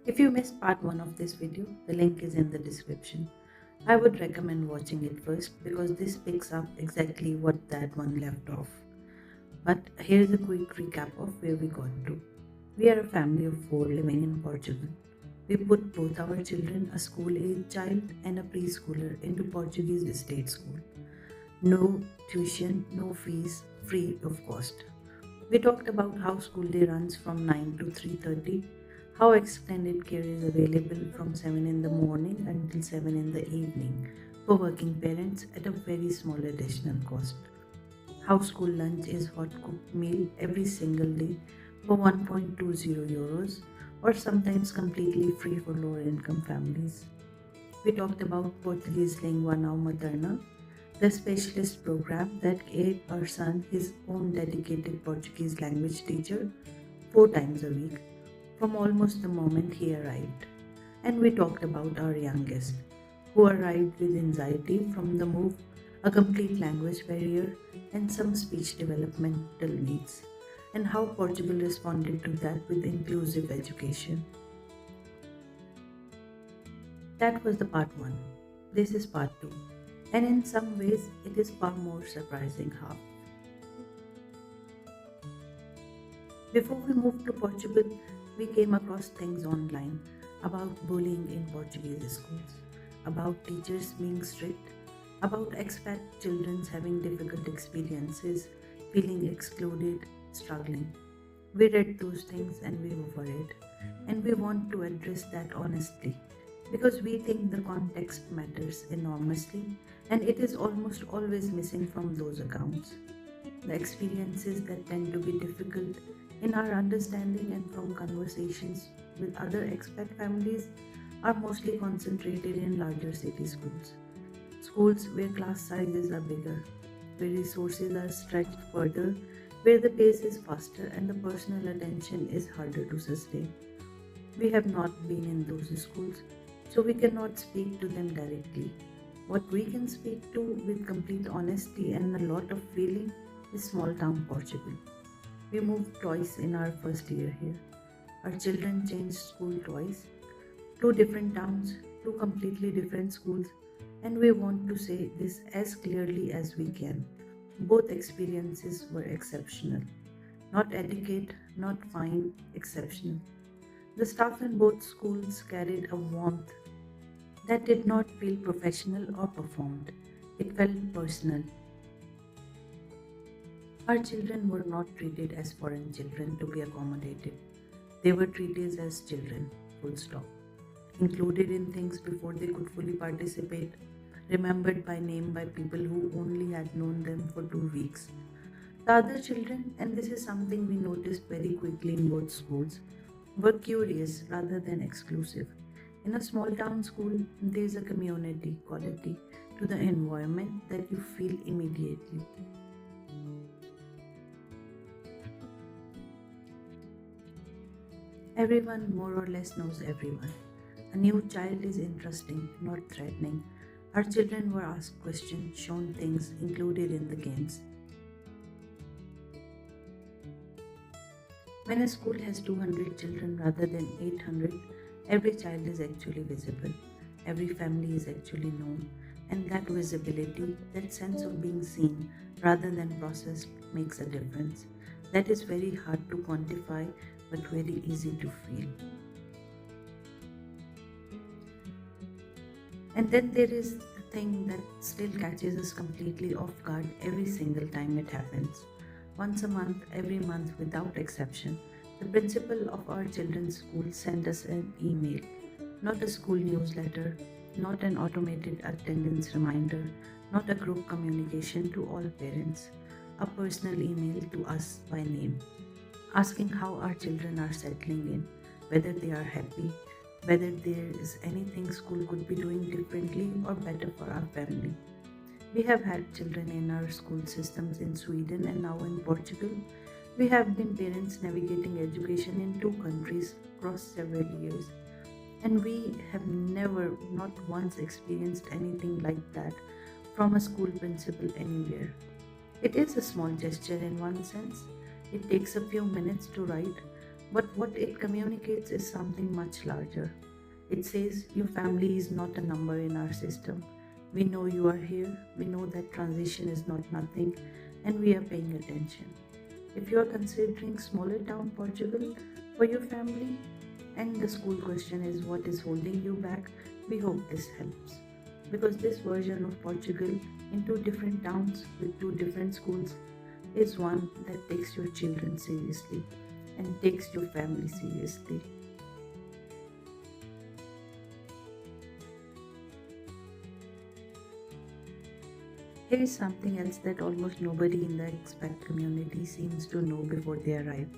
If you missed part 1 of this video, the link is in the description. I would recommend watching it first because this picks up exactly what that one left off. But here's a quick recap of where we got to. We are a family of 4 living in Portugal. We put both our children, a school-age child and a preschooler, into Portuguese state school. No tuition, no fees, free of cost. We talked about how school day runs from 9 to 3:30, how extended care is available from 7 in the morning until 7 in the evening for working parents at a very small additional cost. How school lunch is hot cooked meal every single day for 1.20 euros or sometimes completely free for lower income families. We talked about Português Língua Não Materna, the specialist program that gave our son his own dedicated Portuguese language teacher 4 times a week from almost the moment he arrived. And we talked about our youngest, who arrived with anxiety from the move, a complete language barrier, and some speech developmental needs, and how Portugal responded to that with inclusive education. That was the part 1. This is part 2. And in some ways, it is far more surprising how. Before we moved to Portugal, we came across things online about bullying in Portuguese schools, about teachers being strict, about expat children having difficult experiences, feeling excluded, struggling. We read those things and we were worried, and we want to address that honestly because we think the context matters enormously and it is almost always missing from those accounts. The experiences that tend to be difficult in our understanding and from conversations with other expat families are mostly concentrated in larger city schools. Schools where class sizes are bigger, where resources are stretched further, where the pace is faster and the personal attention is harder to sustain. We have not been in those schools, so we cannot speak to them directly. What we can speak to with complete honesty and a lot of feeling is small town Portugal. We moved twice in our first year here. Our children changed school twice, 2 different towns, 2 completely different schools, and we want to say this as clearly as we can. Both experiences were exceptional. Not etiquette, not fine, exceptional. The staff in both schools carried a warmth that did not feel professional or performed. It felt personal. Our children were not treated as foreign children to be accommodated. They were treated as children, full stop. Included in things before they could fully participate, remembered by name by people who only had known them for 2 weeks. The other children, and this is something we noticed very quickly in both schools, were curious rather than exclusive. In a small town school, there is a community quality to the environment that you feel immediately. Everyone more or less knows everyone. A new child is interesting, not threatening. Our children were asked questions, shown things, included in the games. When a school has 200 children rather than 800, every child is actually visible. Every family is actually known. And that visibility, that sense of being seen rather than processed, makes a difference. That is very hard to quantify but very easy to feel. And then there is the thing that still catches us completely off guard every single time it happens. Once a month, every month without exception, the principal of our children's school sent us an email, not a school newsletter, not an automated attendance reminder, not a group communication to all parents, a personal email to us by name, asking how our children are settling in, whether they are happy, whether there is anything school could be doing differently or better for our family. We have had children in our school systems in Sweden and now in Portugal. We have been parents navigating education in 2 countries across several years. And we have never, not once, experienced anything like that from a school principal anywhere. It is a small gesture in one sense. It takes a few minutes to write, But what it communicates is something much larger. It says your family is not a number in our system. We know you are here, we know that transition is not nothing, and we are paying attention. If you are considering smaller town Portugal for your family, and the school question is what is holding you back, we hope this helps. Because this version of Portugal in two different towns with two different schools is one that takes your children seriously and takes your family seriously. Here is something else that almost nobody in the expat community seems to know before they arrive.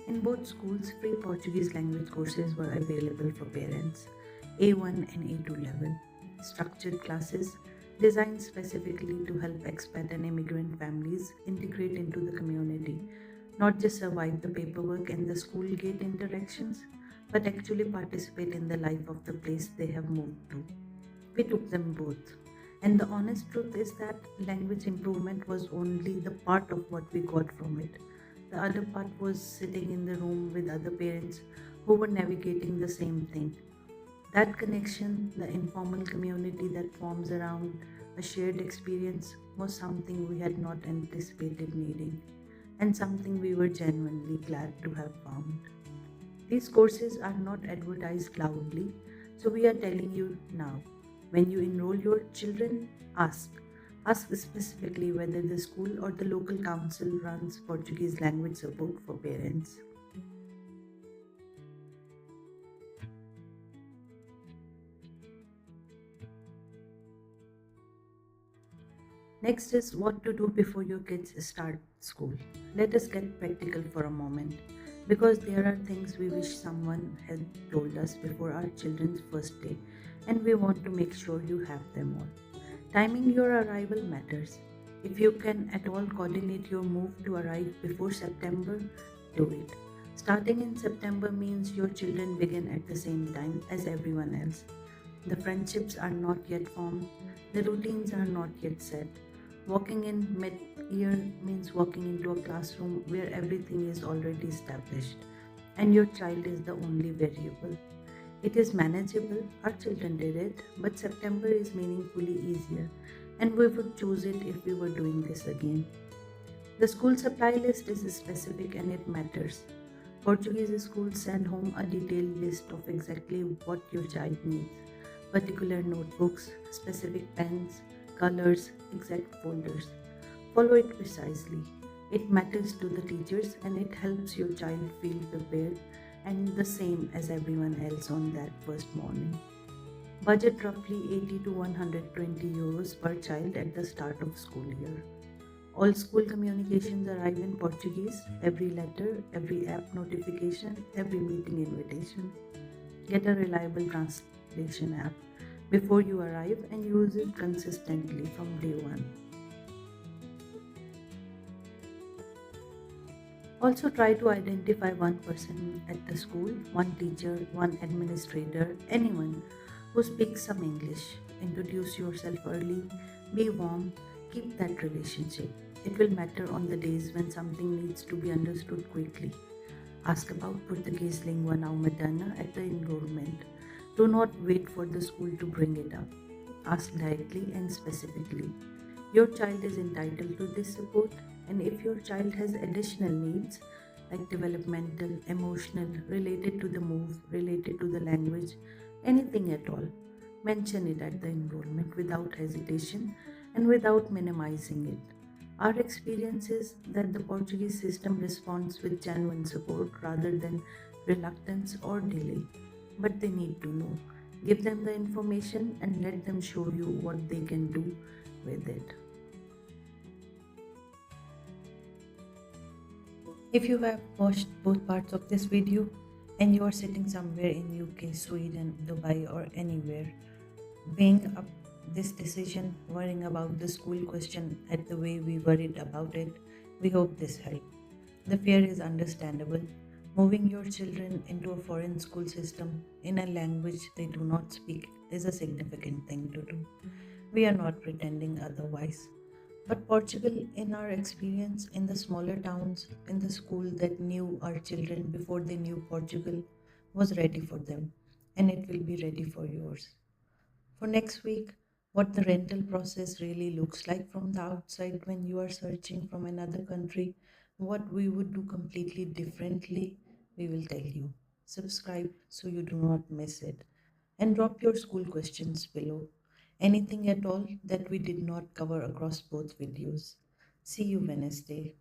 In both schools, free Portuguese language courses were available for parents, A1 and A2 level. Structured classes designed specifically to help expat and immigrant families integrate into the community, not just survive the paperwork and the school gate interactions, but actually participate in the life of the place they have moved to. We took them both. And the honest truth is that language improvement was only the part of what we got from it. The other part was sitting in the room with other parents who were navigating the same thing. That connection, the informal community that forms around a shared experience, was something we had not anticipated needing, and something we were genuinely glad to have found. These courses are not advertised loudly, so we are telling you now. When you enroll your children, ask. Ask specifically whether the school or the local council runs Portuguese language support for parents. Next is what to do before your kids start school. Let us get practical for a moment because there are things we wish someone had told us before our children's first day, and we want to make sure you have them all. Timing your arrival matters. If you can at all coordinate your move to arrive before September, do it. Starting in September means your children begin at the same time as everyone else. The friendships are not yet formed, the routines are not yet set. Walking in mid year means walking into a classroom where everything is already established and your child is the only variable. It is manageable, our children did it, but September is meaningfully easier, and we would choose it if we were doing this again. The school supply list is specific and it matters. Portuguese schools send home a detailed list of exactly what your child needs: particular notebooks, specific pens, colors, exact folders. Follow it precisely. It matters to the teachers and it helps your child feel prepared and the same as everyone else on that first morning. Budget roughly 80 to 120 euros per child at the start of school year. All school communications arrive in Portuguese, every letter, every app notification, every meeting invitation. Get a reliable translation app before you arrive and use it consistently from day one. Also, try to identify one person at the school, one teacher, one administrator, anyone who speaks some English. Introduce yourself early, be warm, keep that relationship. It will matter on the days when something needs to be understood quickly. Ask about Português Língua Não Materna at the enrollment. Do not wait for the school to bring it up. Ask directly and specifically. Your child is entitled to this support, and if your child has additional needs like developmental, emotional, related to the move, related to the language, anything at all, mention it at the enrollment without hesitation and without minimizing it. Our experience is that the Portuguese system responds with genuine support rather than reluctance or delay. But they need to know. Give them the information and let them show you what they can do with it. If you have watched both parts of this video and you are sitting somewhere in UK, Sweden, Dubai or anywhere, weighing up this decision, worrying about the school question at the way we worried about it, we hope this helped. The fear is understandable. Moving your children into a foreign school system in a language they do not speak is a significant thing to do. We are not pretending otherwise. But Portugal, in our experience in the smaller towns, in the school that knew our children before they knew Portugal, was ready for them, and it will be ready for yours. For next week, what the rental process really looks like from the outside when you are searching from another country, what we would do completely differently, we will tell you. Subscribe so you do not miss it. And drop your school questions below. Anything at all that we did not cover across both videos. See you Wednesday.